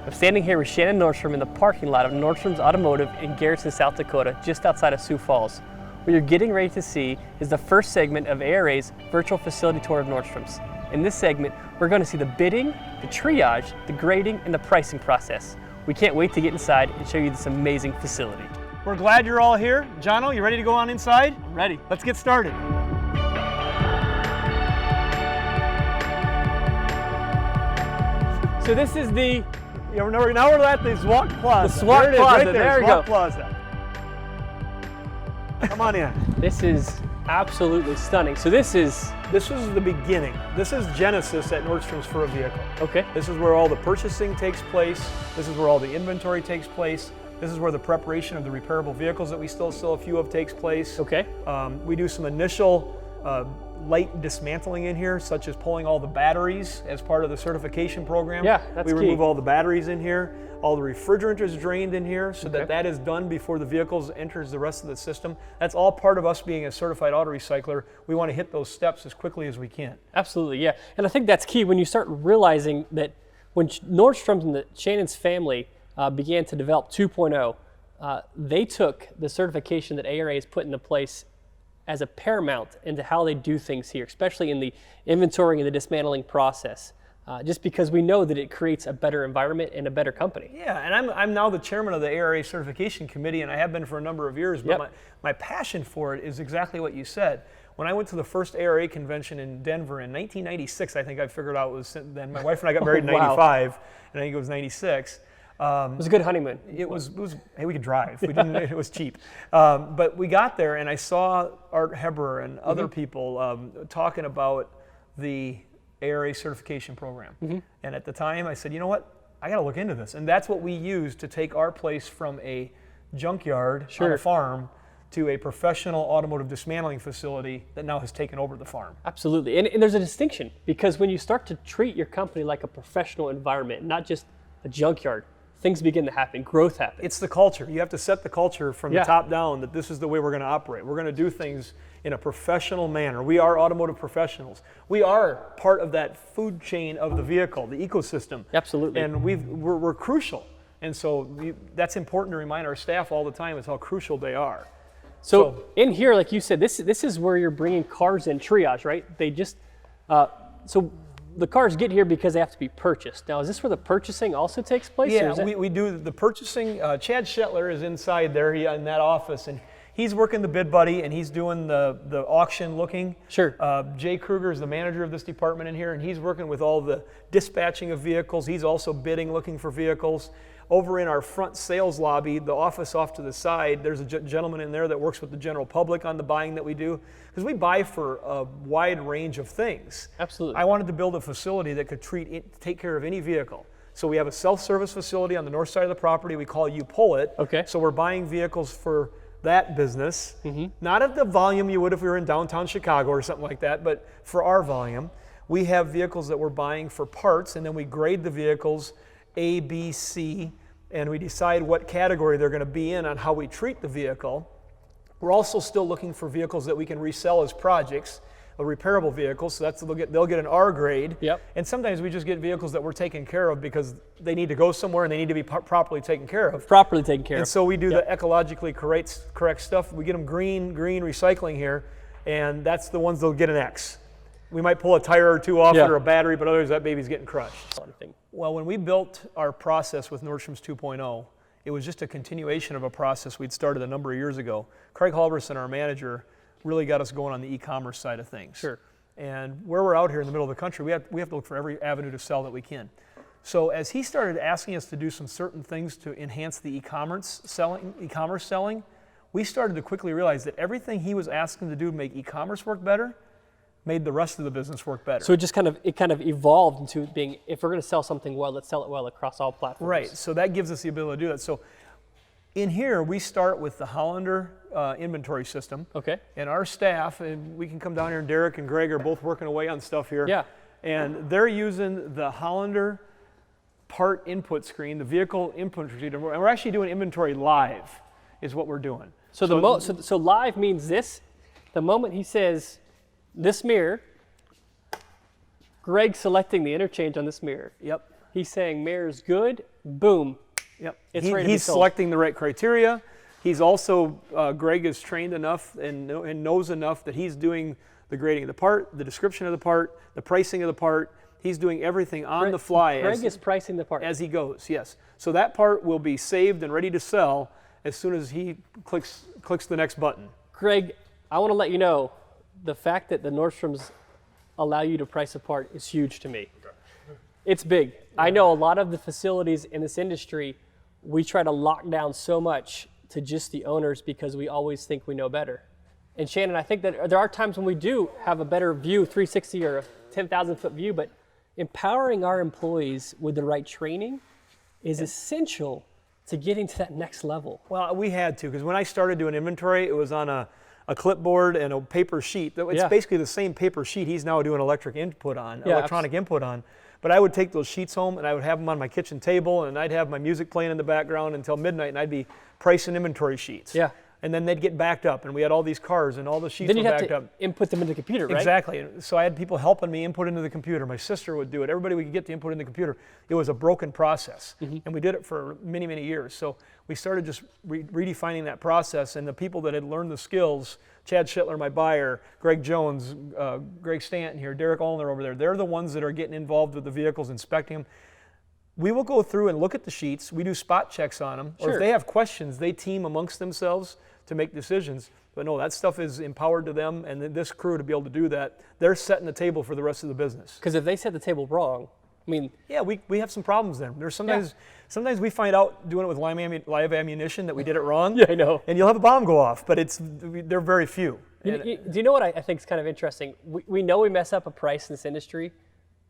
I'm standing here with Shannon Nordstrom in the parking lot of Nordstrom's Automotive in Garrison, South Dakota, just outside of Sioux Falls. What you're getting ready to see is the first segment of ARA's virtual facility tour of Nordstrom's. In this segment, we're going to see the bidding, the triage, the grading, and the pricing process. We can't wait to get inside and show you this amazing facility. We're glad you're all here. Jono, you ready to go on inside? I'm ready. Let's get started. So this is the Now we're at the SWAT Plaza. The SWAT there it is, Plaza, right there, there we SWAT go. Plaza. Come on in. This is absolutely stunning. So this is the beginning. This is Genesis at Nordstrom's for a vehicle. okay. This is where all the purchasing takes place. This is where all the inventory takes place. This is where the preparation of the repairable vehicles that we still sell a few of takes place. Okay. We do some initial light dismantling in here, such as pulling all the batteries as part of the certification program. Yeah, that's We key. remove all the batteries in here. All the refrigerant is drained in here so Okay. that is done before the vehicles enters the rest of the system. That's all part of us being a certified auto recycler. We want to hit those steps as quickly as we can. Absolutely, yeah. And I think that's key when you start realizing that when Nordstrom's and the Shannon's family began to develop 2.0, they took the certification that ARA has put into place as a paramount into how they do things here, especially in the inventory and the dismantling process, just because we know that it creates a better environment and a better company. Yeah, and I'm now the chairman of the ARA certification committee, and I have been for a number of years, but Yep. my passion for it is exactly what you said. When I went to the first ARA convention in Denver in 1996, I think I figured out it was then. My wife and I got married in Wow. 95, and I think it was 96. It was a good honeymoon. It was hey, we could drive. We didn't. It was cheap, but we got there, and I saw Art Heber and other people talking about the ARA certification program. And at the time, I said, you know what? I got to look into this, and that's what we used to take our place from a junkyard on Sure. a farm to a professional automotive dismantling facility that now has taken over the farm. Absolutely, and there's a distinction because when you start to treat your company like a professional environment, not just a junkyard, things begin to happen, growth happens. It's the culture. You have to set the culture from Yeah. the top down that this is the way we're going to operate. We're going to do things in a professional manner. We are automotive professionals. We are part of that food chain of the vehicle, the ecosystem. Absolutely. And we're crucial. And so that's important to remind our staff all the time is how crucial they are. So in here, like you said, this is where you're bringing cars in triage, right? They just, so the cars get here because they have to be purchased. Now, is this where the purchasing also takes place? or Yeah, is that- we do the purchasing. Chad Shetler is inside there in that office, and he's working the bid buddy, and he's doing the auction looking. Sure. Jay Kruger is the manager of this department in here, and he's working with all the dispatching of vehicles. He's also bidding, looking for vehicles. Over in our front sales lobby, the office off to the side, there's a gentleman in there that works with the general public on the buying that we do, because we buy for a wide range of things. Absolutely. I wanted to build a facility that could take care of any vehicle. So we have a self-service facility on the north side of the property. We call You Pull It. Okay. So we're buying vehicles for that business, not at the volume you would if we were in downtown Chicago or something like that, but for our volume. We have vehicles that we're buying for parts, and then we grade the vehicles A, B, C, and we decide what category they're going to be in on how we treat the vehicle. We're also still looking for vehicles that we can resell as projects, repairable vehicles, so they'll get an R grade. Yep. And sometimes we just get vehicles that we're taking care of because they need to go somewhere and they need to be properly taken care of. Properly taken care And of. so we do the ecologically correct stuff. We get them green recycling here, and that's the ones that'll get an X. We might pull a tire or two off Yeah. it or a battery, but otherwise that baby's getting crushed. Sort of thing. Well, when we built our process with Nordstrom's 2.0, it was just a continuation of a process we'd started a number of years ago. Craig Halverson, our manager, really got us going on the e-commerce side of things. Sure. And where we're out here in the middle of the country, we have to look for every avenue to sell that we can. So as he started asking us to do some certain things to enhance the e-commerce selling, we started to quickly realize that everything he was asking to do to make e-commerce work better made the rest of the business work better. So it kind of evolved into being, if we're going to sell something well, let's sell it well across all platforms. Right, so that gives us the ability to do that. So in here, we start with the Hollander inventory system. Okay. And our staff, and we can come down here, and Derek and Greg are both working away on stuff here. Yeah. And they're using the Hollander part input screen, the vehicle input screen, and we're actually doing inventory live, is what we're doing. So live means this. The moment he says this mirror, Greg selecting the interchange on this mirror. Yep. He's saying Mayor's good. Boom. Yep. It's ready to be He's sold. selecting the right criteria. He's also, Greg is trained enough and knows enough that he's doing the grading of the part, the description of the part, the pricing of the part. He's doing everything on the fly. Greg is pricing the part. As he goes, yes. So that part will be saved and ready to sell as soon as he clicks the next button. Greg, I want to let you know, the fact that the Nordstroms allow you to price a part is huge to me. It's big. I know a lot of the facilities in this industry, we try to lock down so much to just the owners because we always think we know better. And Shannon, I think that there are times when we do have a better view, 360 or a 10,000 foot view, but empowering our employees with the right training is essential to getting to that next level. Well, we had to, because when I started doing inventory, it was on a clipboard and a paper sheet. It's basically the same paper sheet he's now doing electronic input on. But I would take those sheets home and I would have them on my kitchen table and I'd have my music playing in the background until midnight and I'd be pricing inventory sheets. Yeah. And then they'd get backed up and we had all these cars and all the sheets Then were you have backed to up. input them into the computer, right? Exactly. So I had people helping me input into the computer. My sister would do it. Everybody we could get to input in the computer. It was a broken process. And we did it for many, many years. So we started just redefining that process, and the people that had learned the skills, Chad Schittler, my buyer, Greg Jones, Greg Stanton here, Derek Allner over there, they're the ones that are getting involved with the vehicles, inspecting them. We will go through and look at the sheets. We do spot checks on them. Or if they have questions, they team amongst themselves to make decisions. But no, that stuff is empowered to them, and then this crew to be able to do that, they're setting the table for the rest of the business. Because if they set the table wrong, I mean... Yeah, we have some problems there. There's sometimes we find out doing it with live ammunition that we did it wrong. Yeah, I know. And you'll have a bomb go off, but they're very few. Do you know what I think is kind of interesting? We know we mess up a price in this industry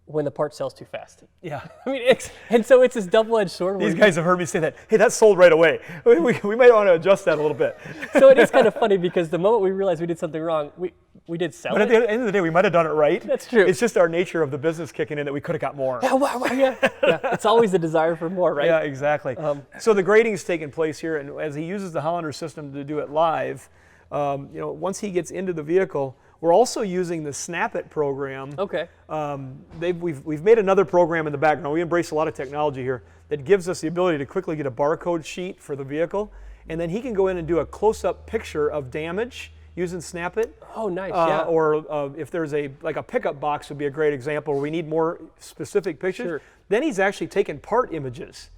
when the part sells too fast. Yeah. I mean, and so it's this double-edged sword. These guys have heard me say that. Hey, that's sold right away. We might want to adjust that a little bit. So it is kind of funny because the moment we realized we did something wrong, we did sell but it. But at the end of the day, we might have done it right. That's true. It's just our nature of the business kicking in that we could have got more. Yeah. It's always the desire for more, right? Yeah, exactly. So the grading is taking place here, and as he uses the Hollander system to do it live, once he gets into the vehicle, we're also using the Snap It program. Okay. We've made another program in the background. We embrace a lot of technology here that gives us the ability to quickly get a barcode sheet for the vehicle, and then he can go in and do a close-up picture of damage using Snap It. Oh, nice. Yeah. Or if there's a pickup box would be a great example where we need more specific pictures. Sure. Then he's actually taking part images.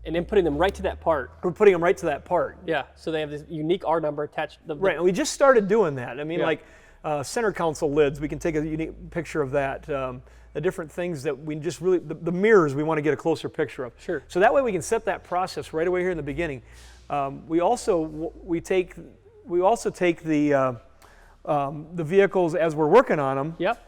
And then putting them right to that part. We're putting them right to that part. Yeah. So they have this unique R number attached. Right. And we just started doing that. I mean, center console lids, we can take a unique picture of that. The different things that we just really, the mirrors we want to get a closer picture of. Sure. So that way we can set that process right away here in the beginning. We also take the vehicles as we're working on them. Yep.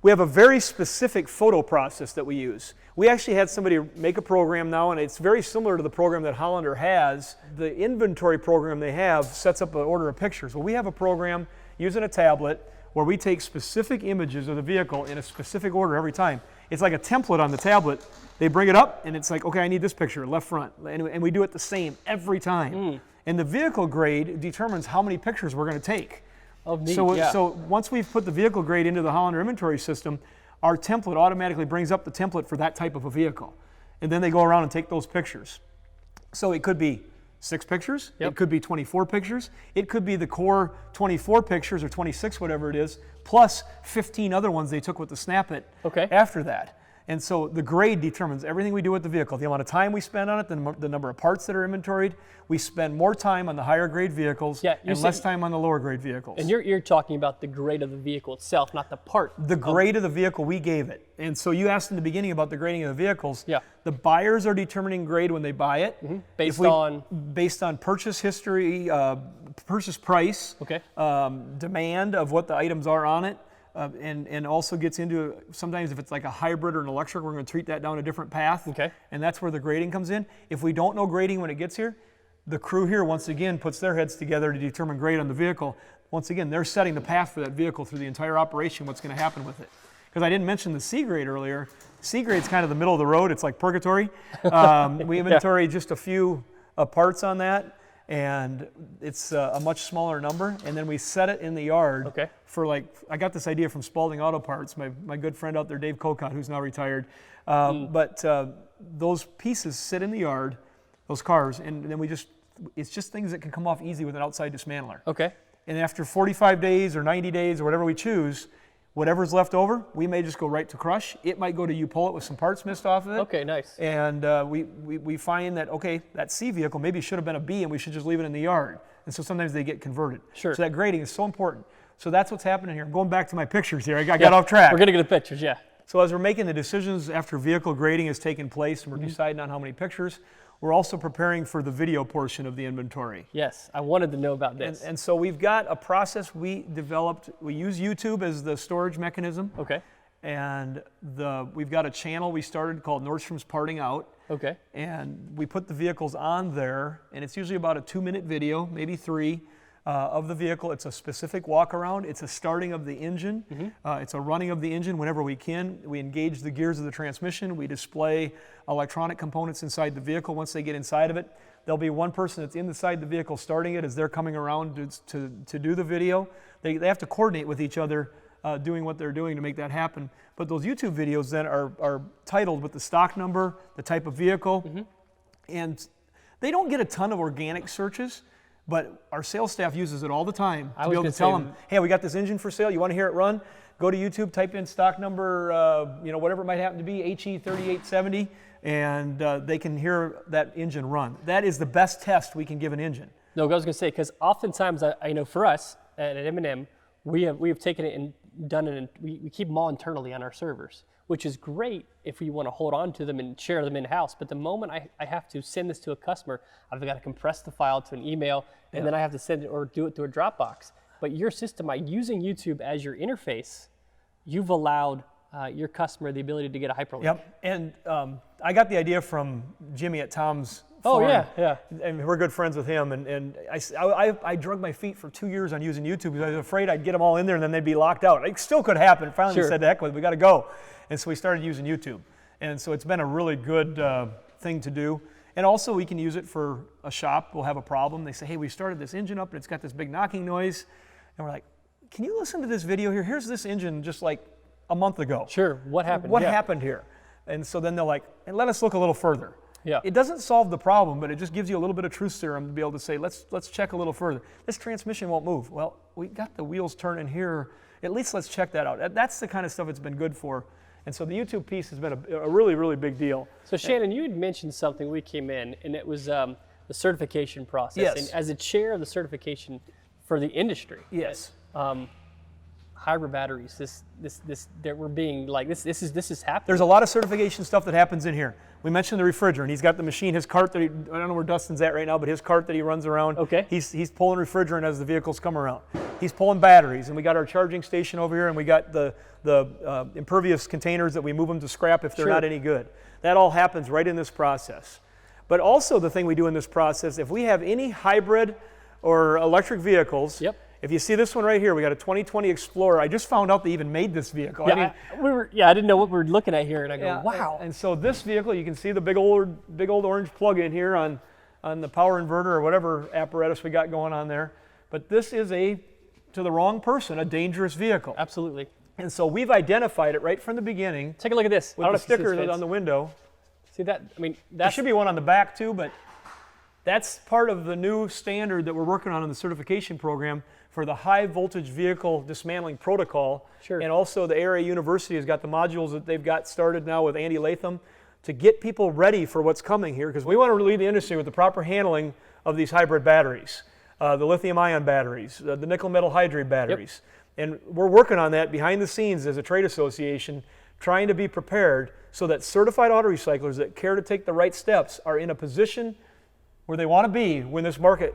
We have a very specific photo process that we use. We actually had somebody make a program now, and it's very similar to the program that Hollander has. The inventory program they have sets up an order of pictures. Well, we have a program using a tablet where we take specific images of the vehicle in a specific order every time. It's like a template on the tablet. They bring it up, and it's like, okay, I need this picture, left front. And we do it the same every time. And the vehicle grade determines how many pictures we're going to take. Oh, neat. So once we've put the vehicle grade into the Hollander inventory system, our template automatically brings up the template for that type of a vehicle. And then they go around and take those pictures. So it could be 6 pictures, It could be 24 pictures, it could be the core 24 pictures or 26, whatever it is, plus 15 other ones they took with the Snap It after that. And so the grade determines everything we do with the vehicle, the amount of time we spend on it, the number of parts that are inventoried. We spend more time on the higher grade vehicles and less time on the lower grade vehicles. And you're talking about the grade of the vehicle itself, not the part. The grade of the vehicle we gave it. And so you asked in the beginning about the grading of the vehicles. Yeah. The buyers are determining grade when they buy it. Based on purchase history, purchase price, demand of what the items are on it. And also gets into, sometimes if it's like a hybrid or an electric, we're going to treat that down a different path. And that's where the grading comes in. If we don't know grading when it gets here, the crew here once again puts their heads together to determine grade on the vehicle. Once again, they're setting the path for that vehicle through the entire operation, what's going to happen with it. Because I didn't mention the C grade earlier. C grade's kind of the middle of the road. It's like purgatory. We inventory just a few parts on that. and it's a much smaller number, and then we set it in the yard for I got this idea from Spalding Auto Parts, my good friend out there, Dave Kokot, who's now retired. But those pieces sit in the yard, those cars, and then it's just things that can come off easy with an outside dismantler. Okay. And after 45 days or 90 days or whatever we choose, whatever's left over, we may just go right to crush. It might go to U-Pull-It with some parts missed off of it. Okay, nice. And we find that, okay, that C vehicle maybe should have been a B and we should just leave it in the yard. And so sometimes they get converted. Sure. So that grading is so important. So that's what's happening here. Going back to my pictures here, I got off track. We're going to get the pictures, yeah. So as we're making the decisions after vehicle grading has taken place and we're deciding on how many pictures, we're also preparing for the video portion of the inventory. Yes, I wanted to know about this. And so we've got a process we developed. We use YouTube as the storage mechanism. Okay. And we've got a channel we started called Nordstrom's Parting Out. Okay. And we put the vehicles on there, and it's usually about a 2-minute video, maybe 3, of the vehicle. It's a specific walk around. It's a starting of the engine. It's a running of the engine whenever we can. We engage the gears of the transmission. We display electronic components inside the vehicle. Once they get inside of it, there'll be one person that's inside the vehicle starting it as they're coming around to do the video. They have to coordinate with each other doing what they're doing to make that happen. But those YouTube videos then are titled with the stock number, the type of vehicle, and they don't get a ton of organic searches, but our sales staff uses it all the time to be able to tell them, hey, we got this engine for sale. You want to hear it run? Go to YouTube, type in stock number, whatever it might happen to be, HE3870, and they can hear that engine run. That is the best test we can give an engine. No, I was going to say, because oftentimes, I know for us at M&M, we have taken it and done it, and we keep them all internally on our servers, which is great if we want to hold on to them and share them in-house. But the moment I have to send this to a customer, I've got to compress the file to an email, and then I have to send it or do it through a Dropbox. But your system, by using YouTube as your interface, you've allowed your customer the ability to get a hyperlink. Yep, and I got the idea from Jimmy at Tom's farm. Oh, yeah. And we're good friends with him, and I drug my feet for 2 years on using YouTube because I was afraid I'd get them all in there and then they'd be locked out. It still could happen. Finally, we said, heck with it, we got to go. And so we started using YouTube. And so it's been a really good thing to do. And also we can use it for a shop. We'll have a problem. They say, hey, we started this engine up and it's got this big knocking noise. And we're like, can you listen to this video here? Here's this engine just like a month ago. Sure, what happened? What happened here? And so then they're like, and let us look a little further. Yeah. It doesn't solve the problem, but it just gives you a little bit of truth serum to be able to say, let's check a little further. This transmission won't move. Well, we got the wheels turning here. At least let's check that out. That's the kind of stuff it's been good for. And so the YouTube piece has been a really, really big deal. So Shannon, you had mentioned something we came in, and it was the certification process. Yes. And as a chair of the certification for the industry. Yes. Hybrid batteries. This is happening. There's a lot of certification stuff that happens in here. We mentioned the refrigerant. He's got the machine, his cart that I don't know where Dustin's at right now, but his cart that he runs around. Okay. He's pulling refrigerant as the vehicles come around. He's pulling batteries, and we got our charging station over here, and we got the impervious containers that we move them to scrap if they're not any good. That all happens right in this process. But also the thing we do in this process, if we have any hybrid or electric vehicles. Yep. If you see this one right here, we got a 2020 Explorer. I just found out they even made this vehicle. Yeah, I didn't know what we were looking at here, and I go, wow. And so this vehicle, you can see the big old orange plug-in here on the power inverter or whatever apparatus we got going on there. But this is to the wrong person, a dangerous vehicle. Absolutely. And so we've identified it right from the beginning. Take a look at this. With the stickers on the window. See that? I mean, there should be one on the back too, but that's part of the new standard that we're working on in the certification program for the high voltage vehicle dismantling protocol. Sure. And also the ARA University has got the modules that they've got started now with Andy Latham to get people ready for what's coming here, because we want to lead the industry with the proper handling of these hybrid batteries, the lithium ion batteries, the nickel metal hydride batteries. Yep. And we're working on that behind the scenes as a trade association, trying to be prepared so that certified auto recyclers that care to take the right steps are in a position where they want to be when this market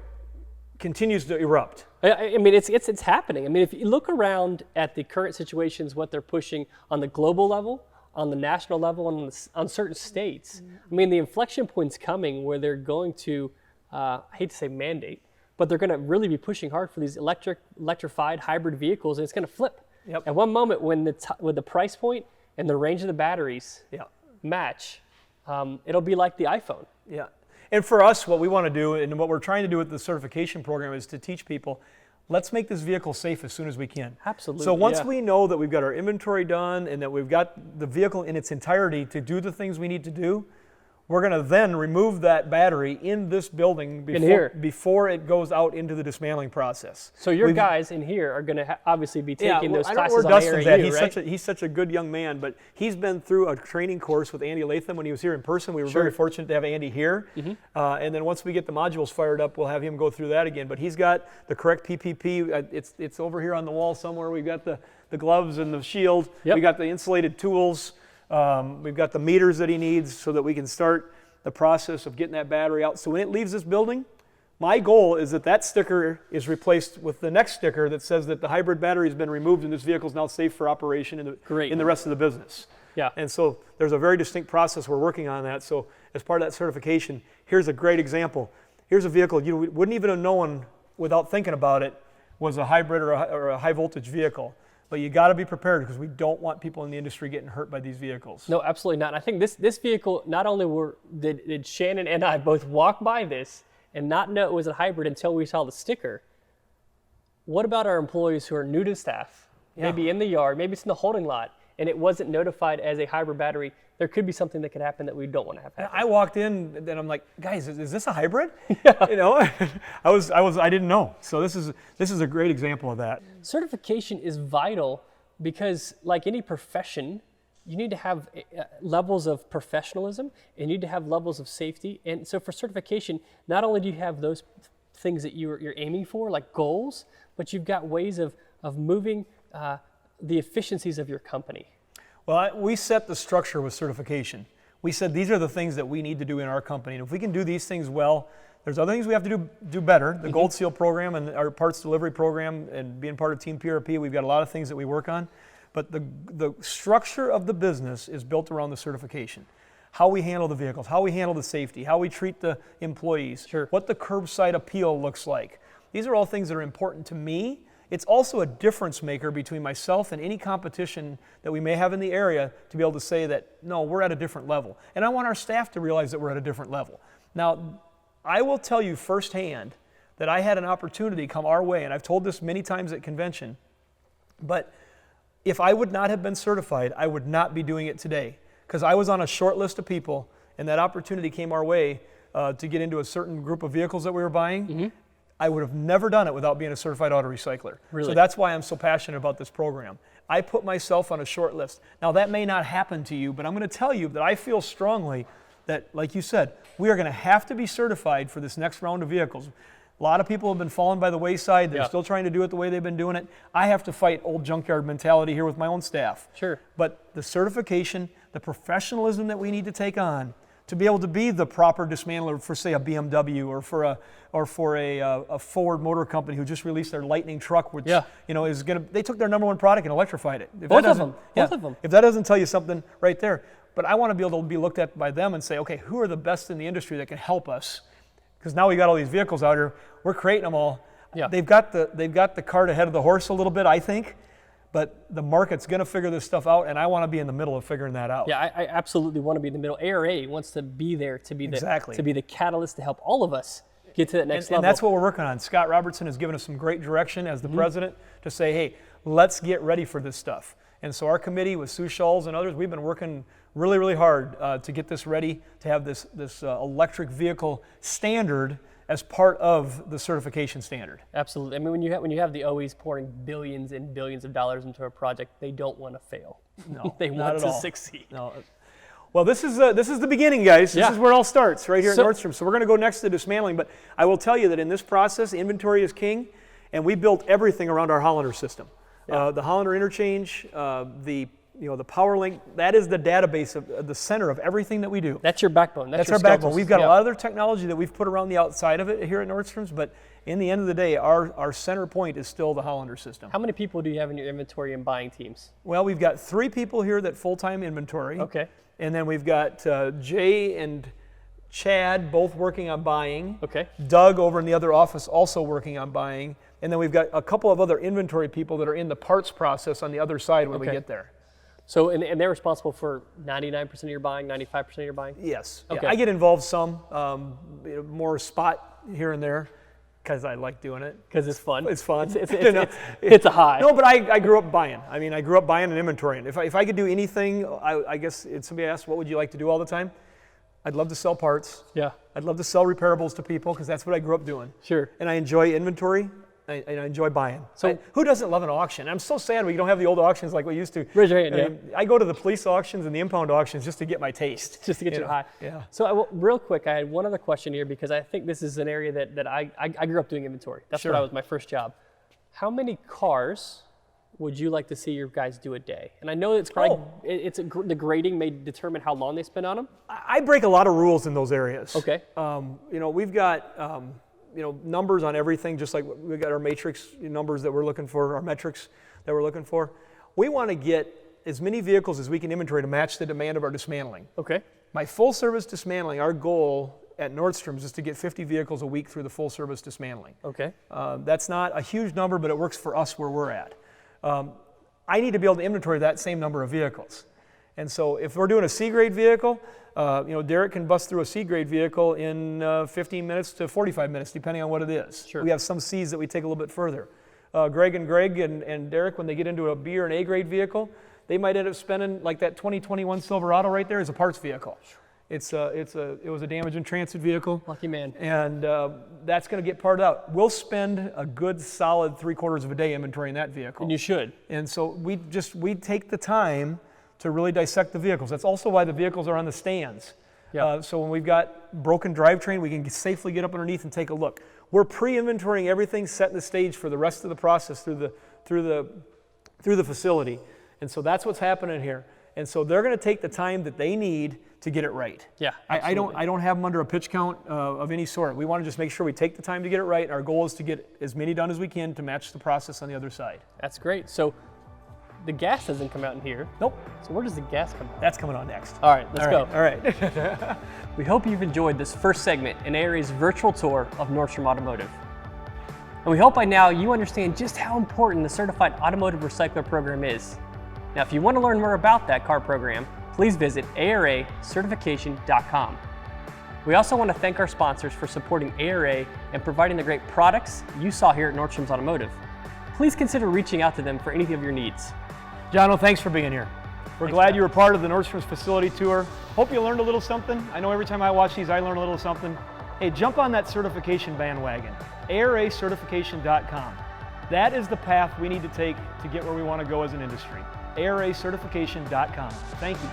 continues to erupt. I mean, it's happening. I mean, if you look around at the current situations, what they're pushing on the global level, on the national level, on certain states, I mean, the inflection point's coming where they're going to, I hate to say mandate, but they're going to really be pushing hard for these electrified hybrid vehicles, and it's going to flip. Yep. At one moment, when the price point and the range of the batteries match, it'll be like the iPhone. Yeah. And for us, what we want to do and what we're trying to do with the certification program is to teach people, let's make this vehicle safe as soon as we can. Absolutely. So once we know that we've got our inventory done and that we've got the vehicle in its entirety to do the things we need to do, we're going to then remove that battery in this building before it goes out into the dismantling process. So your guys in here are going to obviously be taking those I don't know classes where on Dustin's ARAU, at. right? He's such a good young man, but he's been through a training course with Andy Latham when he was here in person. We were very fortunate to have Andy here. And then once we get the modules fired up, we'll have him go through that again. But he's got the correct PPP. It's over here on the wall somewhere. We've got the gloves and the shield. We've got the insulated tools. We've got the meters that he needs so that we can start the process of getting that battery out. So when it leaves this building, my goal is that sticker is replaced with the next sticker that says that the hybrid battery has been removed and this vehicle is now safe for operation in the rest of the business. Yeah. And so there's a very distinct process. We're working on that. So as part of that certification, here's a great example. Here's a vehicle you wouldn't even have known without thinking about it was a hybrid or a high voltage vehicle. But you got to be prepared because we don't want people in the industry getting hurt by these vehicles. No, absolutely not. And I think this vehicle, not only did Shannon and I both walk by this and not know it was a hybrid until we saw the sticker. What about our employees who are new to staff? Maybe in the yard, maybe it's in the holding lot, and it wasn't notified as a hybrid battery. There could be something that could happen that we don't want to have happen. I walked in and I'm like, guys, is this a hybrid? You know, I didn't know. So this is a great example of that. Certification is vital because, like any profession, you need to have levels of professionalism and you need to have levels of safety. And so for certification, not only do you have those things that you're aiming for, like goals, but you've got ways of moving the efficiencies of your company. Well, we set the structure with certification. We said these are the things that we need to do in our company. And if we can do these things well, there's other things we have to do better. The Gold Seal program and our parts delivery program and being part of Team PRP, we've got a lot of things that we work on. But the structure of the business is built around the certification. How we handle the vehicles, how we handle the safety, how we treat the employees, what the curbside appeal looks like. These are all things that are important to me. It's also a difference maker between myself and any competition that we may have in the area to be able to say that, no, we're at a different level. And I want our staff to realize that we're at a different level. Now, I will tell you firsthand that I had an opportunity come our way, and I've told this many times at convention, but if I would not have been certified, I would not be doing it today because I was on a short list of people, and that opportunity came our way to get into a certain group of vehicles that we were buying. I would have never done it without being a certified auto recycler. Really? So that's why I'm so passionate about this program. I put myself on a short list. Now that may not happen to you, but I'm going to tell you that I feel strongly that, like you said, we are going to have to be certified for this next round of vehicles. A lot of people have been falling by the wayside. They're still trying to do it the way they've been doing it. I have to fight old junkyard mentality here with my own staff. Sure. But the certification, the professionalism that we need to take on to be able to be the proper dismantler for, say, a BMW or for a Ford Motor Company who just released their Lightning truck, which is going to. They took their number one product and electrified it. Both of them. If that doesn't tell you something right there, but I want to be able to be looked at by them and say, okay, who are the best in the industry that can help us? Because now we got all these vehicles out here, we're creating them all. Yeah. They've got the cart ahead of the horse a little bit, I think. But the market's going to figure this stuff out, and I want to be in the middle of figuring that out. Yeah, I absolutely want to be in the middle. ARA wants to be there to be the catalyst to help all of us get to that next level. And that's what we're working on. Scott Robertson has given us some great direction as the president to say, hey, let's get ready for this stuff. And so our committee with Sue Schulz and others, we've been working really, really hard to get this ready to have this electric vehicle standard as part of the certification standard. Absolutely. I mean, when you have the OEs pouring billions and billions of dollars into a project, they don't want to fail. No, they want to succeed. No. Well, this is the beginning, guys. This is where it all starts, right here at Nordstrom. So we're going to go next to dismantling, but I will tell you that in this process, inventory is king, and we built everything around our Hollander system. Yeah. The Hollander interchange, the power link, that is the database of the center of everything that we do. That's your backbone. That's our backbone. We've got a lot of other technology that we've put around the outside of it here at Nordstrom's, but in the end of the day, our center point is still the Hollander system. How many people do you have in your inventory and buying teams? Well, we've got 3 people here that full-time inventory. Okay. And then we've got Jay and Chad both working on buying. Okay. Doug over in the other office also working on buying. And then we've got a couple of other inventory people that are in the parts process on the other side when we get there. So, and they're responsible for 99% of your buying, 95% of your buying? Yes. Okay. Yeah, I get involved some, more spot here and there, because I like doing it. Because it's fun. It's fun. It's a high. No, but I grew up buying. I mean, I grew up buying and inventorying. If I could do anything, I guess somebody asked, what would you like to do all the time? I'd love to sell parts. Yeah. I'd love to sell repairables to people, because that's what I grew up doing. Sure. And I enjoy inventory. And I enjoy buying. So who doesn't love an auction? I'm so sad we don't have the old auctions like we used to. Raise your hand. I mean, I go to the police auctions and the impound auctions just to get my taste. Just to get you high. Yeah. So real quick, I had one other question here, because I think this is an area that I grew up doing inventory. That's Sure. what I was my first job. How many cars would you like to see your guys do a day? And I know it's probably, the grading may determine how long they spend on them. I break a lot of rules in those areas. Okay. We've got numbers on everything, just like we got our matrix numbers that we're looking for, our metrics that we're looking for. We want to get as many vehicles as we can inventory to match the demand of our dismantling. Okay. My full service dismantling, our goal at Nordstrom's is to get 50 vehicles a week through the full service dismantling. Okay. That's not a huge number, but it works for us where we're at. I need to be able to inventory that same number of vehicles. And so if we're doing a C-grade vehicle, Derek can bust through a C-grade vehicle in 15 minutes to 45 minutes, depending on what it is. Sure. We have some C's that we take a little bit further. Greg and Derek, when they get into a B or an A-grade vehicle, they might end up spending, like that 2021 Silverado right there is a parts vehicle. It was a damage in transit vehicle. Lucky man. And that's going to get parted out. We'll spend a good solid 3/4 of a day inventorying that vehicle. And you should. And so we take the time to really dissect the vehicles. That's also why the vehicles are on the stands. Yeah. So when we've got broken drivetrain, we can safely get up underneath and take a look. We're pre-inventorying everything, setting the stage for the rest of the process through the facility. And so that's what's happening here. And so they're going to take the time that they need to get it right. Yeah. I don't have them under a pitch count of any sort. We want to just make sure we take the time to get it right. Our goal is to get as many done as we can to match the process on the other side. That's great. So the gas doesn't come out in here. Nope. So where does the gas come out? That's coming on next. All right, let's go. All right. We hope you've enjoyed this first segment in ARA's virtual tour of Nordstrom Automotive. And we hope by now you understand just how important the Certified Automotive Recycler program is. Now, if you want to learn more about that CAR program, please visit aracertification.com. We also want to thank our sponsors for supporting ARA and providing the great products you saw here at Nordstrom's Automotive. Please consider reaching out to them for any of your needs. Jono, thanks for being here. We're glad you were part of the Nordstrom's facility tour. Hope you learned a little something. I know every time I watch these, I learn a little something. Hey, jump on that certification bandwagon, aracertification.com. That is the path we need to take to get where we want to go as an industry. aracertification.com. Thank you.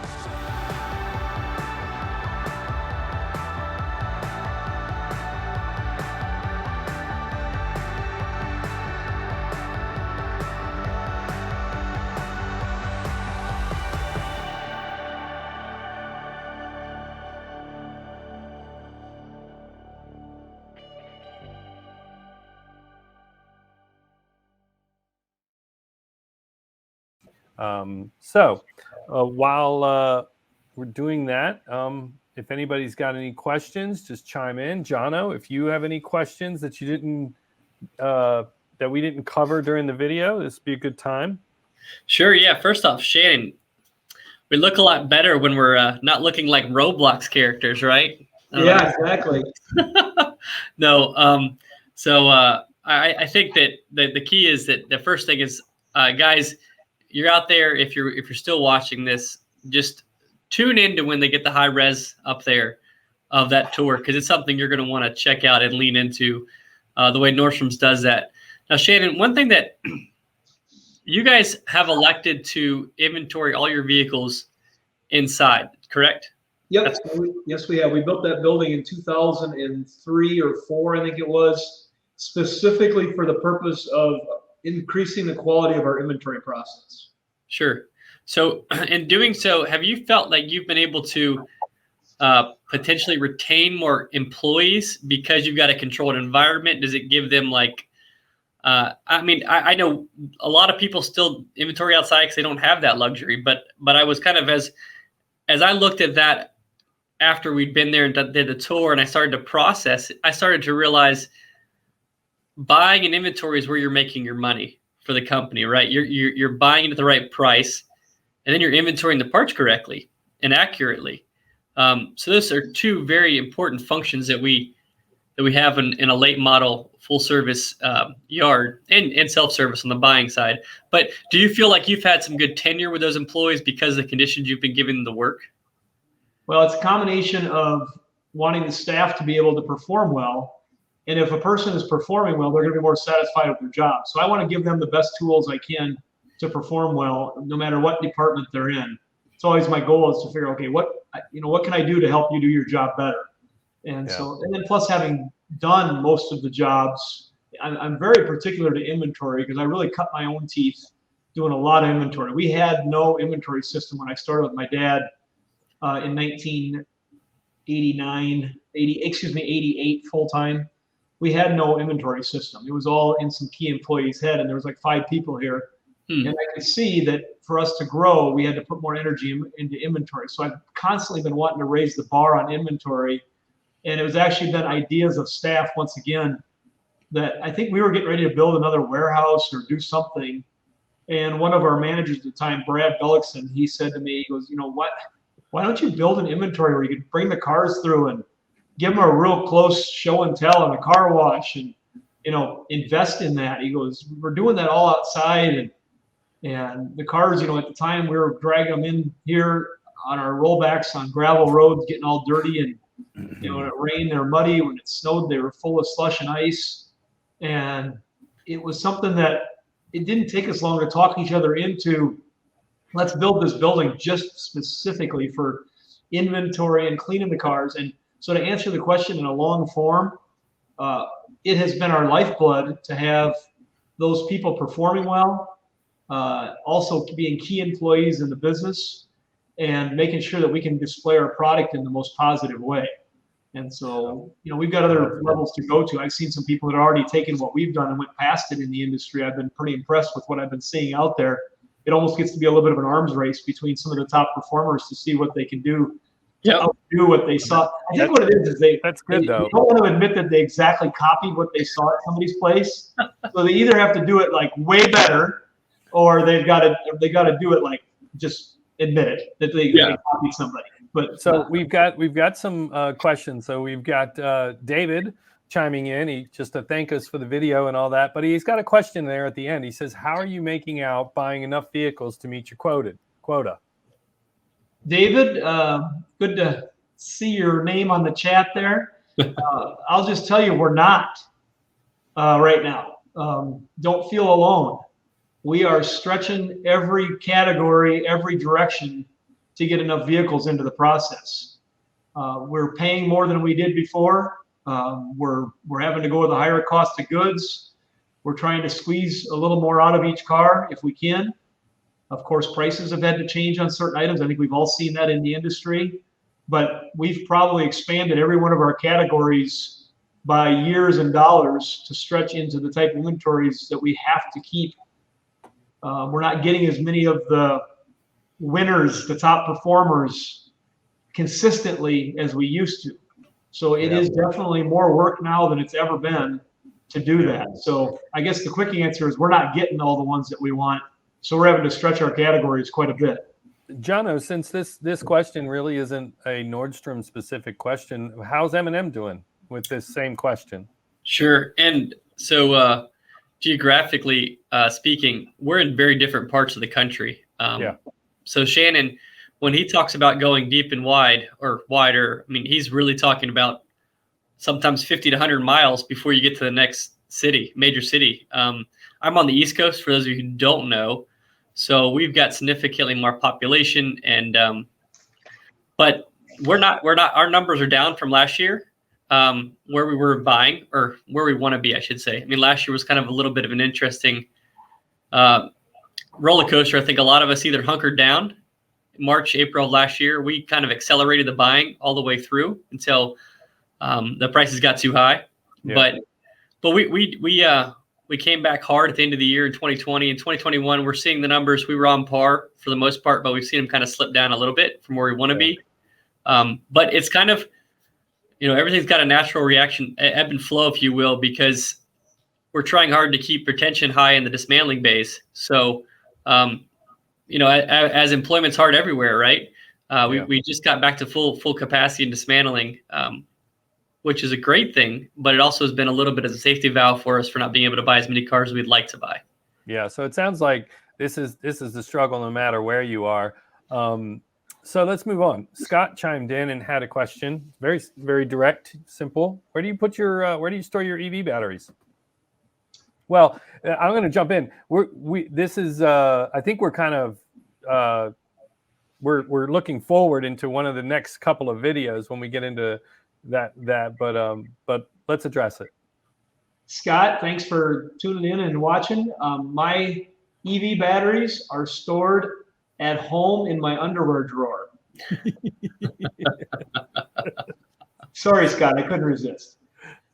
While we're doing that, if anybody's got any questions, just chime in. Jono, if you have any questions that you didn't that we didn't cover during the video, this would be a good time. Sure. Yeah. First off, Shannon, we look a lot better when we're not looking like Roblox characters, right? Yeah, exactly. No. I think that the key is that the first thing is, guys, you're out there. If you're still watching this, just tune in to when they get the high res up there of that tour, because it's something you're going to want to check out and lean into, the way Nordstrom's does that. Now, Shannon, one thing that you guys have elected to inventory all your vehicles inside, correct? Yep. Yes, we have. We built that building in 2003 or 4, I think it was, specifically for the purpose of increasing the quality of our inventory process. Sure. So in doing so, have you felt like you've been able to potentially retain more employees because you've got a controlled environment? Does it give them like, I know a lot of people still inventory outside because they don't have that luxury, but I was kind of, as I looked at that after we'd been there and did the tour and I started to process, I started to realize buying an inventory is where you're making your money for the company, right? You're buying it at the right price. and then you're inventorying the parts correctly and accurately. So those are two very important functions that we have in a late model full service yard and self-service on the buying side. But do you feel like you've had some good tenure with those employees because of the conditions you've been giving them the work? Well, it's a combination of wanting the staff to be able to perform well. And if a person is performing well, they're going to be more satisfied with their job. So I want to give them the best tools I can to perform well, no matter what department they're in. It's always my goal is to figure, okay, what can I do to help you do your job better? And and then plus having done most of the jobs, I'm very particular to inventory because I really cut my own teeth doing a lot of inventory. We had no inventory system when I started with my dad in 88 full time. We had no inventory system. It was all in some key employees' head, and there was like 5 people here. And I could see that for us to grow, we had to put more energy into inventory. So I've constantly been wanting to raise the bar on inventory. And it was actually been ideas of staff, once again, that I think we were getting ready to build another warehouse or do something. And one of our managers at the time, Brad Gullickson, he said to me, he goes, what? Why don't you build an inventory where you can bring the cars through and give them a real close show and tell in a car wash and, invest in that. He goes, we're doing that all outside. And the cars, at the time we were dragging them in here on our rollbacks on gravel roads, getting all dirty. And, when it rained, they were muddy. When it snowed, they were full of slush and ice. And it was something that it didn't take us long to talk each other into, let's build this building just specifically for inventory and cleaning the cars. And so to answer the question in a long form, it has been our lifeblood to have those people performing well, also being key employees in the business and making sure that we can display our product in the most positive way. And so, we've got other levels to go to. I've seen some people that are already taken what we've done and went past it in the industry. I've been pretty impressed with what I've been seeing out there. It almost gets to be a little bit of an arms race between some of the top performers to see what they can do to do what they saw. I think what it is that's good, though. They don't want to admit that they exactly copied what they saw at somebody's place. So they either have to do it like way better, or they've got to do it like just admit it that they copied somebody. But so we've got some questions. So we've got David chiming in. He just to thank us for the video and all that, but he's got a question there at the end. He says, "How are you making out buying enough vehicles to meet your quota?" David, good to see your name on the chat there. I'll just tell you, we're not right now. Don't feel alone. We are stretching every category, every direction to get enough vehicles into the process. We're paying more than we did before. We're having to go with a higher cost of goods. We're trying to squeeze a little more out of each car if we can. Of course, prices have had to change on certain items. I think we've all seen that in the industry, but we've probably expanded every one of our categories by years and dollars to stretch into the type of inventories that we have to keep. We're not getting as many of the winners, the top performers consistently as we used to. So it is definitely more work now than it's ever been to do that. So I guess the quick answer is we're not getting all the ones that we want. So we're having to stretch our categories quite a bit. Jono, since this question really isn't a Nordstrom specific question, how's M&M doing with this same question? Sure. And so geographically speaking, we're in very different parts of the country. So Shannon, when he talks about going deep and wide or wider, I mean, he's really talking about sometimes 50 to 100 miles before you get to the next city, major city. I'm on the East Coast, for those of you who don't know. So we've got significantly more population, and but we're not. Our numbers are down from last year, where we were buying, or where we want to be, I should say. I mean, last year was kind of a little bit of an interesting roller coaster. I think a lot of us either hunkered down. March, April of last year, we kind of accelerated the buying all the way through until the prices got too high. Yeah. But we came back hard at the end of the year in 2020 and 2021. We're seeing the numbers. We were on par for the most part, but we've seen them kind of slip down a little bit from where we want to be. But it's kind of, everything's got a natural reaction, ebb and flow, if you will, because we're trying hard to keep retention high in the dismantling bays. So, as employment's hard everywhere, right? Yeah. We just got back to full capacity and dismantling, which is a great thing, but it also has been a little bit of a safety valve for us for not being able to buy as many cars as we'd like to buy. Yeah. So it sounds like this is the struggle no matter where you are. So let's move on. Scott chimed in and had a question. Very, very direct, simple. Where do you put your where do you store your EV batteries? Well, I'm going to jump in. This is I think we're kind of we're looking forward into one of the next couple of videos when we get into that but let's address it. Scott, thanks for tuning in and watching. My EV batteries are stored at home in my underwear drawer. Sorry, Scott, I couldn't resist.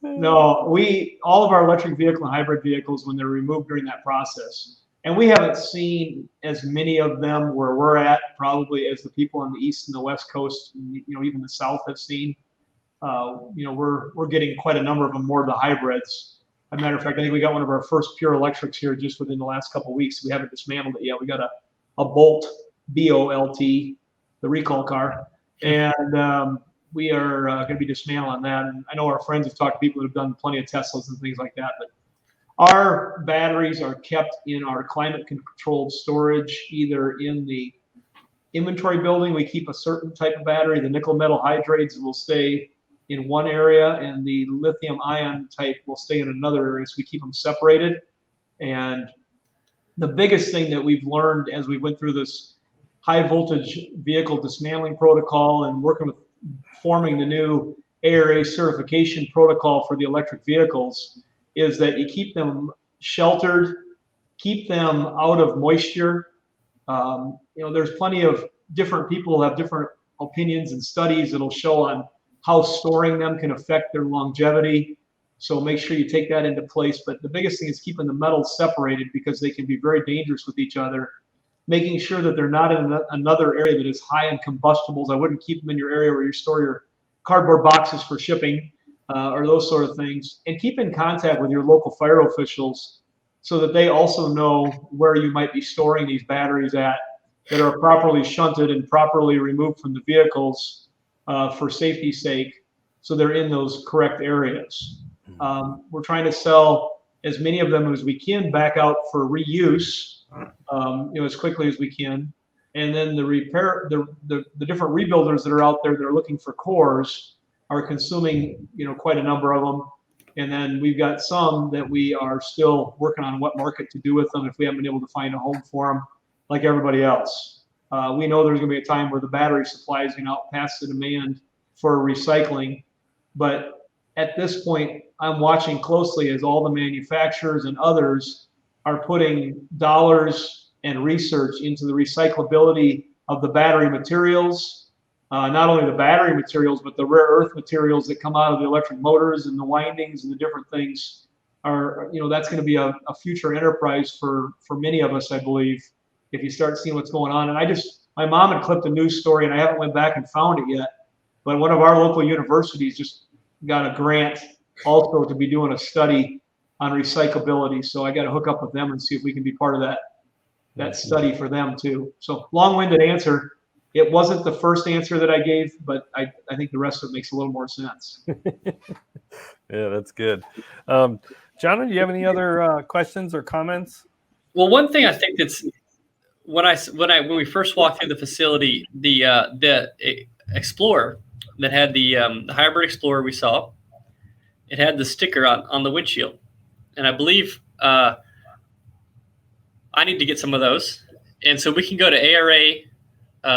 No, all of our electric vehicle and hybrid vehicles, when they're removed during that process, and we haven't seen as many of them where we're at probably as the people on the East and the West Coast, even the South have seen. We're getting quite a number of them, more of the hybrids. As a matter of fact, I think we got one of our first pure electrics here just within the last couple of weeks. We haven't dismantled it yet. We got a Bolt, B-O-L-T, the recall car, and we are going to be dismantling that. And I know our friends have talked to people that have done plenty of Teslas and things like that, but our batteries are kept in our climate-controlled storage, either in the inventory building. We keep a certain type of battery. The nickel metal hydrates will stay in one area, and the lithium ion type will stay in another area. So we keep them separated. And the biggest thing that we've learned as we went through this high voltage vehicle dismantling protocol and working with forming the new ARA certification protocol for the electric vehicles is that you keep them sheltered, keep them out of moisture. There's plenty of different people who have different opinions and studies that'll show on how storing them can affect their longevity. So make sure you take that into place. But the biggest thing is keeping the metals separated because they can be very dangerous with each other. Making sure that they're not in another area that is high in combustibles. I wouldn't keep them in your area where you store your cardboard boxes for shipping or those sort of things. And keep in contact with your local fire officials so that they also know where you might be storing these batteries at that are properly shunted and properly removed from the vehicles for safety's sake, so they're in those correct areas. We're trying to sell as many of them as we can back out for reuse, as quickly as we can. And then the different rebuilders that are out there that are looking for cores are consuming, quite a number of them. And then we've got some that we are still working on what market to do with them if we haven't been able to find a home for them, like everybody else. We know there's going to be a time where the battery supply is going to outpass the demand for recycling. But at this point, I'm watching closely as all the manufacturers and others are putting dollars and research into the recyclability of the battery materials. Not only the battery materials, but the rare earth materials that come out of the electric motors and the windings and the different things are, that's going to be a future enterprise for many of us, I believe, if you start seeing what's going on. And my mom had clipped a news story, and I haven't went back and found it yet, but one of our local universities just got a grant also to be doing a study on recyclability. So I got to hook up with them and see if we can be part of that study for them too. So long-winded answer. It wasn't the first answer that I gave, but I think the rest of it makes a little more sense. Yeah, that's good. John, do you have any other questions or comments? Well, one thing I think that's when we first walked through the facility, the Explorer that had the hybrid Explorer we saw, it had the sticker on the windshield, and I believe I need to get some of those, and so we can go to ARA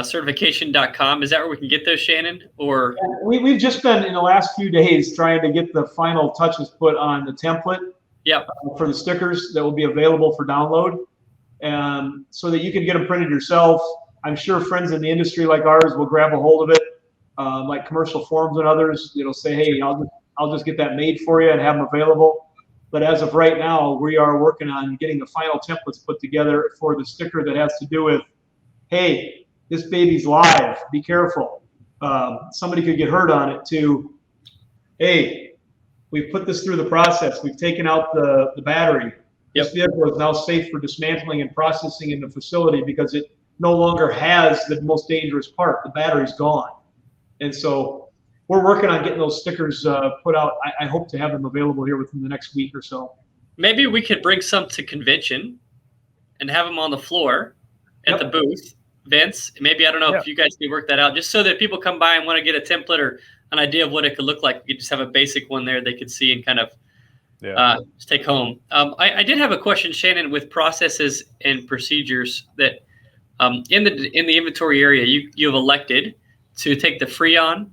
certification.com. Is that where we can get those, Shannon? Or we've just been in the last few days trying to get the final touches put on the template. Yep. For the stickers that will be available for download, so that you can get them printed yourself. I'm sure friends in the industry like ours will grab a hold of it, like Commercial Forms and others. Say, hey, I'll just get that made for you and have them available. But as of right now, we are working on getting the final templates put together for the sticker that has to do with, hey, this baby's live, be careful. Somebody could get hurt on it, to, hey, we've put this through the process. We've taken out the battery. Yep. This vehicle is now safe for dismantling and processing in the facility because it no longer has the most dangerous part. The battery's gone. And so we're working on getting those stickers put out. I hope to have them available here within the next week or so. Maybe we could bring some to convention and have them on the floor at the booth. Vince, maybe, I don't know if you guys can work that out, just so that people come by and want to get a template or an idea of what it could look like. You just have a basic one there they could see and kind of just take home. I did have a question, Shannon, with processes and procedures that in the inventory area, you have elected to take the Freon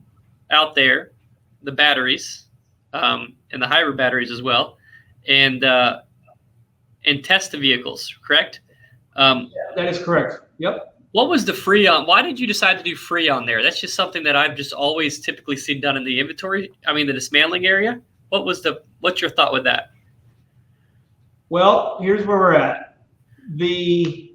out there, the batteries, and the hybrid batteries as well, and test the vehicles, correct? That is correct. Yep. What was the Freon? Why did you decide to do Freon there? That's just something that I've just always typically seen done in the inventory. I mean, the dismantling area. What's your thought with that? Well, here's where we're at. The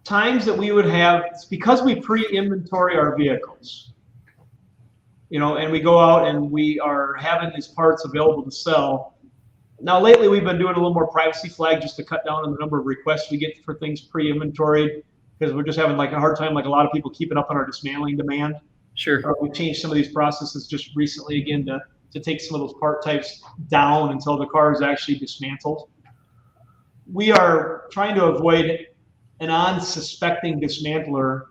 times that we would have, it's because we pre-inventory our vehicles, and we go out and we are having these parts available to sell. Now, lately, we've been doing a little more privacy flag just to cut down on the number of requests we get for things pre-inventoried, because we're just having like a hard time, like a lot of people, keeping up on our dismantling demand. Sure. We've changed some of these processes just recently, again, to take some of those part types down until the car is actually dismantled. We are trying to avoid an unsuspecting dismantler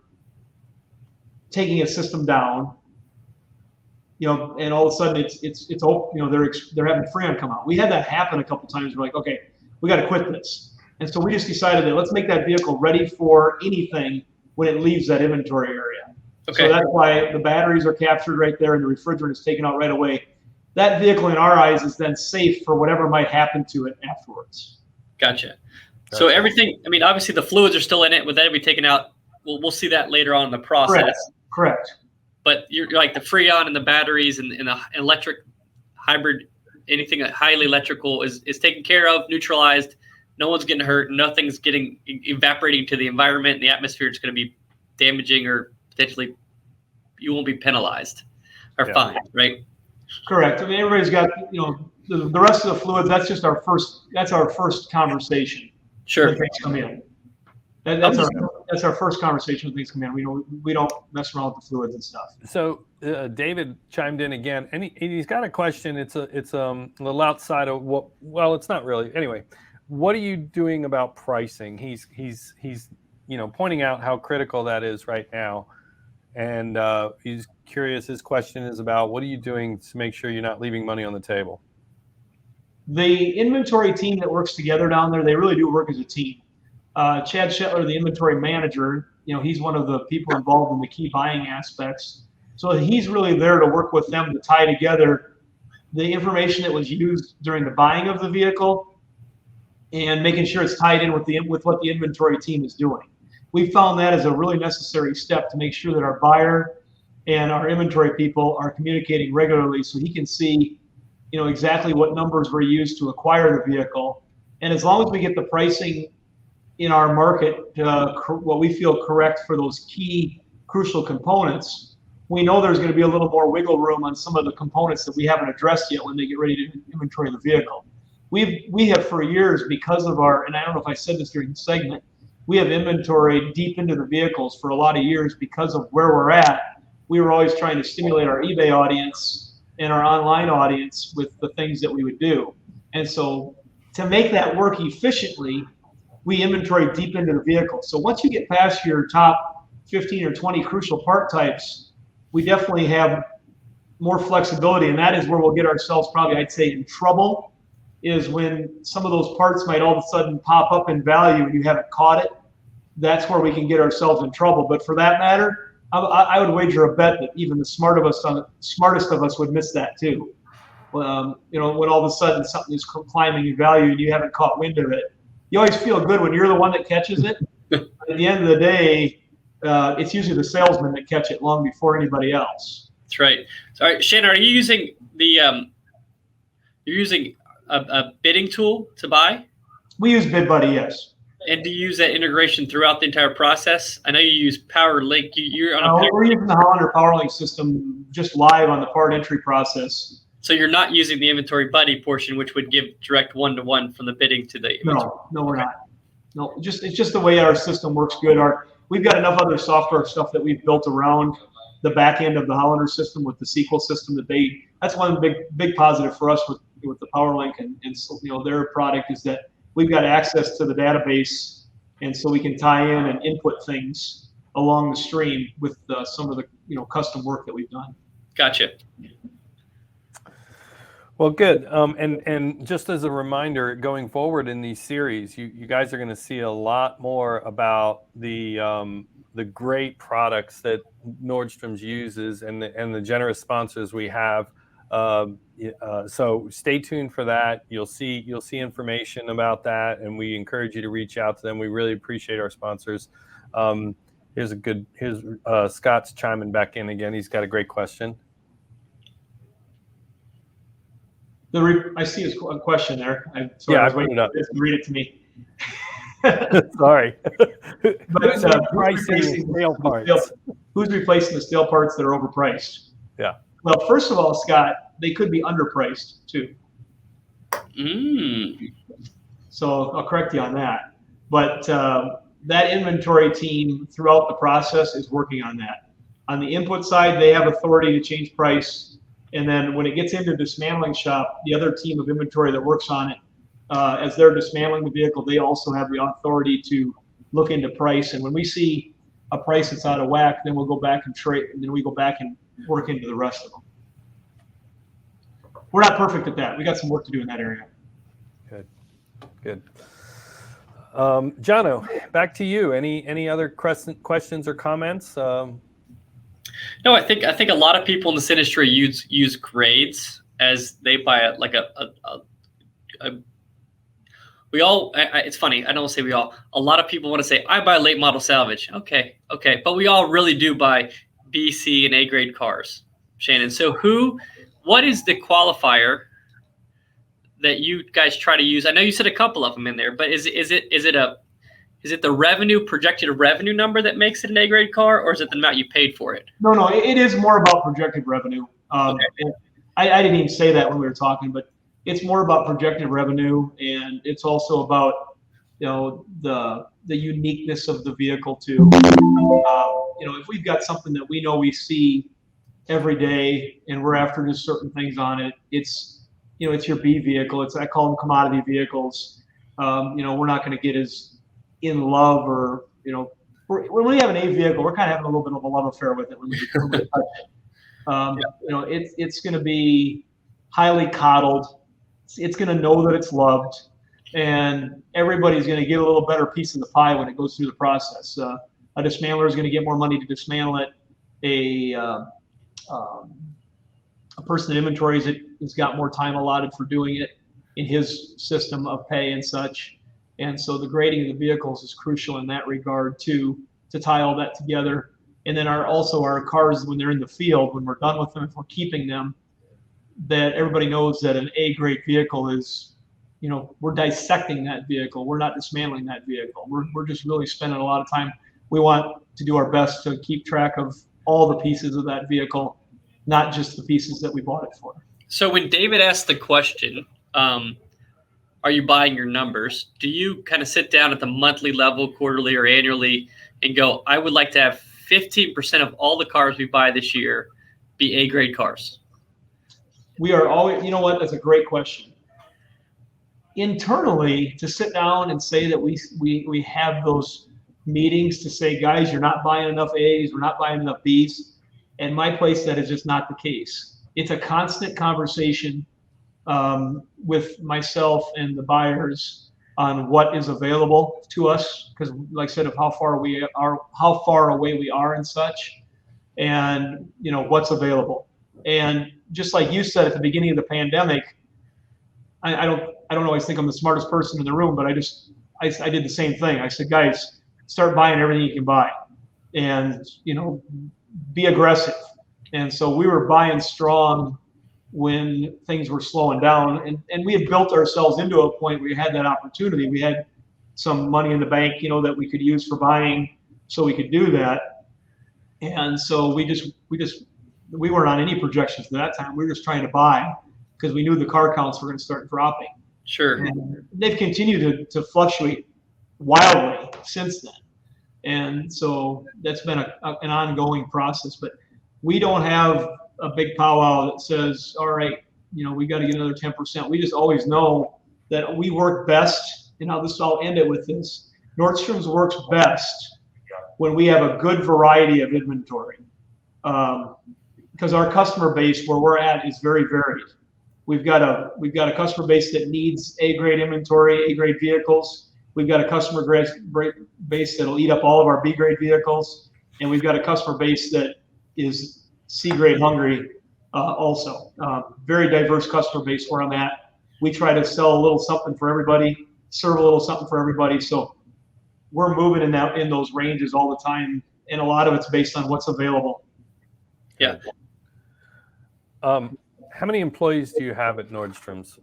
taking a system down, and all of a sudden it's open, they're having Freon come out. We had that happen a couple times. We're like, okay, we got to quit this. And so we just decided that let's make that vehicle ready for anything when it leaves that inventory area. Okay. So that's why the batteries are captured right there and the refrigerant is taken out right away. That vehicle in our eyes is then safe for whatever might happen to it afterwards. Gotcha. So everything, I mean, obviously the fluids are still in it. Would that be taken out? We'll see that later on in the process. Correct. But you're like the Freon and the batteries and the electric hybrid, anything highly electrical is taken care of, neutralized. No one's getting hurt. Nothing's getting evaporating to the environment. The atmosphere is going to be damaging or potentially you won't be penalized or fined, right? Correct. I mean, everybody's got, the rest of the fluids, that's just our first conversation. Sure. When things come in. That's our first conversation when things come in. We don't mess around with the fluids and stuff. So David chimed in again, and he's got a question. It's a little outside of what. Well, it's not really. Anyway, what are you doing about pricing? He's pointing out how critical that is right now, and he's curious. His question is about what are you doing to make sure you're not leaving money on the table? The inventory team that works together down there, they really do work as a team. Chad Shetler, the inventory manager, he's one of the people involved in the key buying aspects. So he's really there to work with them to tie together the information that was used during the buying of the vehicle and making sure it's tied in with what the inventory team is doing. We found that as a really necessary step to make sure that our buyer and our inventory people are communicating regularly so he can see exactly what numbers were used to acquire the vehicle. And as long as we get the pricing in our market, what we feel correct for those key crucial components, we know there's going to be a little more wiggle room on some of the components that we haven't addressed yet when they get ready to inventory the vehicle. We have for years, because of and I don't know if I said this during the segment, we have inventoried deep into the vehicles for a lot of years because of where we're at. We were always trying to stimulate our eBay audience and our online audience with the things that we would do. And so to make that work efficiently, we inventory deep into the vehicle. So once you get past your top 15 or 20 crucial part types, we definitely have more flexibility. And that is where we'll get ourselves probably, I'd say, in trouble, is when some of those parts might all of a sudden pop up in value and you haven't caught it. That's where we can get ourselves in trouble. But for that matter, I would wager a bet that even the smartest of us would miss that too. When all of a sudden something is climbing in value and you haven't caught wind of it. You always feel good when you're the one that catches it. At the end of the day, it's usually the salesman that catch it long before anybody else. That's right. So, all right, Shannon, are you using you're using a bidding tool to buy? We use BidBuddy, yes. And do you use that integration throughout the entire process? I know you use PowerLink. You're on we're using the Hollander PowerLink system just live on the part entry process. So you're not using the inventory buddy portion, which would give direct one-to-one from the bidding to the inventory. No, we're not. No, it's just the way our system works good. We've got enough other software stuff that we've built around the back end of the Hollander system with the SQL system that's one big positive for us with the PowerLink and so, their product is that we've got access to the database, and so we can tie in and input things along the stream with some of the custom work that we've done. Gotcha. Well, good. And just as a reminder, going forward in these series, you guys are going to see a lot more about the great products that Nordstrom's uses and the generous sponsors we have. So stay tuned for that. You'll see information about that, and we encourage you to reach out to them. We really appreciate our sponsors. Here's Scott's chiming back in again. He's got a great question. I see his question there. I was waiting to read it to me. Sorry. But who's replacing the stale parts that are overpriced? Yeah. Well, first of all, Scott, they could be underpriced too. So I'll correct you on that. But that inventory team throughout the process is working on that. On the input side, they have authority to change price. And then when it gets into dismantling shop, the other team of inventory that works on it, as they're dismantling the vehicle, they also have the authority to look into price. And when we see a price that's out of whack, then we'll go back and trade, and then we go back and work into the rest of them. We're not perfect at that. We got some work to do in that area. Good. Jono, back to you. Any other questions or comments? No, I think a lot of people in this industry use grades as they buy we all. It's funny. I don't say we all. A lot of people want to say I buy late model salvage. Okay, but we all really do buy B, C, and A grade cars, Shannon. So what is the qualifier that you guys try to use? I know you said a couple of them in there, but is it the projected revenue number that makes it an A grade car, or is it the amount you paid for it? No, it is more about projected revenue. Okay. I didn't even say that when we were talking, but it's more about projected revenue, and it's also about the uniqueness of the vehicle too. If we've got something that we know we see every day, and we're after just certain things on it, it's your B vehicle. I call them commodity vehicles. We're not going to get as in love, or when we have an A vehicle, we're kind of having a little bit of a love affair with it when we touch it. It's going to be highly coddled. It's going to know that it's loved, and everybody's going to get a little better piece of the pie when it goes through the process. A dismantler is going to get more money to dismantle it. A person in inventory has got more time allotted for doing it in his system of pay and such. And so the grading of the vehicles is crucial in that regard too, to tie all that together. And then our cars, when they're in the field, when we're done with them, if we're keeping them, that everybody knows that an A grade vehicle is, we're dissecting that vehicle. We're not dismantling that vehicle. We're just really spending a lot of time. We want to do our best to keep track of all the pieces of that vehicle, not just the pieces that we bought it for. So when David asked the question, are you buying your numbers? Do you kind of sit down at the monthly level, quarterly or annually, and go, I would like to have 15% of all the cars we buy this year be A grade cars? We are always, that's a great question. Internally, to sit down and say that we have those meetings to say, guys, you're not buying enough A's, we're not buying enough B's. And my place, that is just not the case. It's a constant conversation with myself and the buyers on what is available to us, because like I said, of how far away we are and such, and what's available. And just like you said at the beginning of the pandemic, I don't always think I'm the smartest person in the room, but I did the same thing. I said, guys, start buying everything you can buy, and be aggressive. And so we were buying strong when things were slowing down, and we had built ourselves into a point where we had that opportunity. We had some money in the bank, that we could use for buying, so we could do that. And so we weren't on any projections at that time. We were just trying to buy because we knew the car counts were going to start dropping. Sure. And they've continued to fluctuate wildly since then. And so that's been an ongoing process. But we don't have a big powwow that says, all right, we got to get another 10%. We just always know that we work best, and I'll end it with this. Nordstrom's works best when we have a good variety of inventory. Because our customer base where we're at is very varied. We've got a customer base that needs A-grade inventory, A-grade vehicles. We've got a customer base that'll eat up all of our B-grade vehicles, and we've got a customer base that is C-grade hungry also. Very diverse customer base where I'm at. We try to sell a little something for everybody, serve a little something for everybody. So we're moving in those ranges all the time, and a lot of it's based on what's available. Yeah. How many employees do you have at Nordstrom's?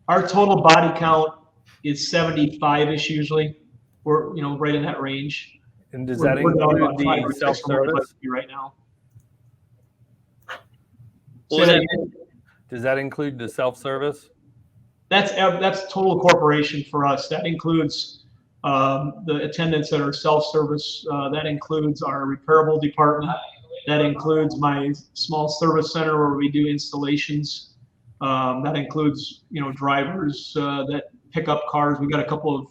Our total body count is 75-ish usually. We're right in that range. And does that include the self-service right now? Does that include the self-service? That's total corporation for us. That includes the attendants that are self-service. That includes our repairable department. That includes my small service center where we do installations. That includes drivers that pick up cars. We've got a couple of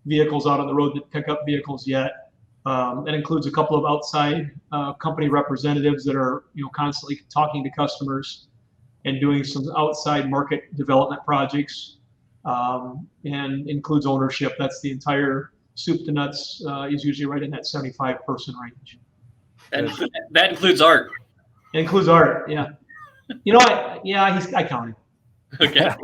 vehicles out on the road that pick up vehicles yet. That includes a couple of outside company representatives that are constantly talking to customers and doing some outside market development projects, and includes ownership. That's the entire soup to nuts is usually right in that 75-person range. That includes art. It includes art, yeah. I count him. Okay.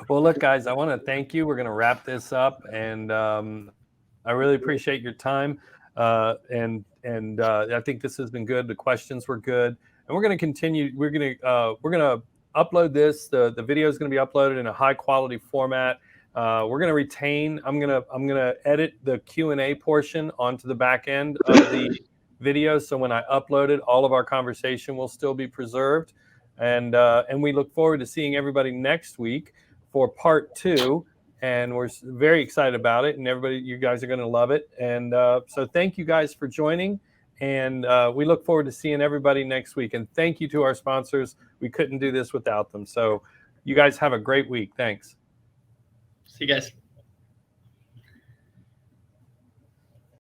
Well, look, guys, I want to thank you. We're going to wrap this up, and I really appreciate your time. And I think this has been good. The questions were good, and we're going to continue. We're going to upload this. The video is going to be uploaded in a high quality format. We're going to retain. I'm going to edit the Q&A portion onto the back end of the video. So when I upload it, all of our conversation will still be preserved. And we look forward to seeing everybody next week for part 2. And we're very excited about it. And you guys are going to love it. And so thank you guys for joining. And we look forward to seeing everybody next week. And thank you to our sponsors. We couldn't do this without them. So you guys have a great week. Thanks. See you guys.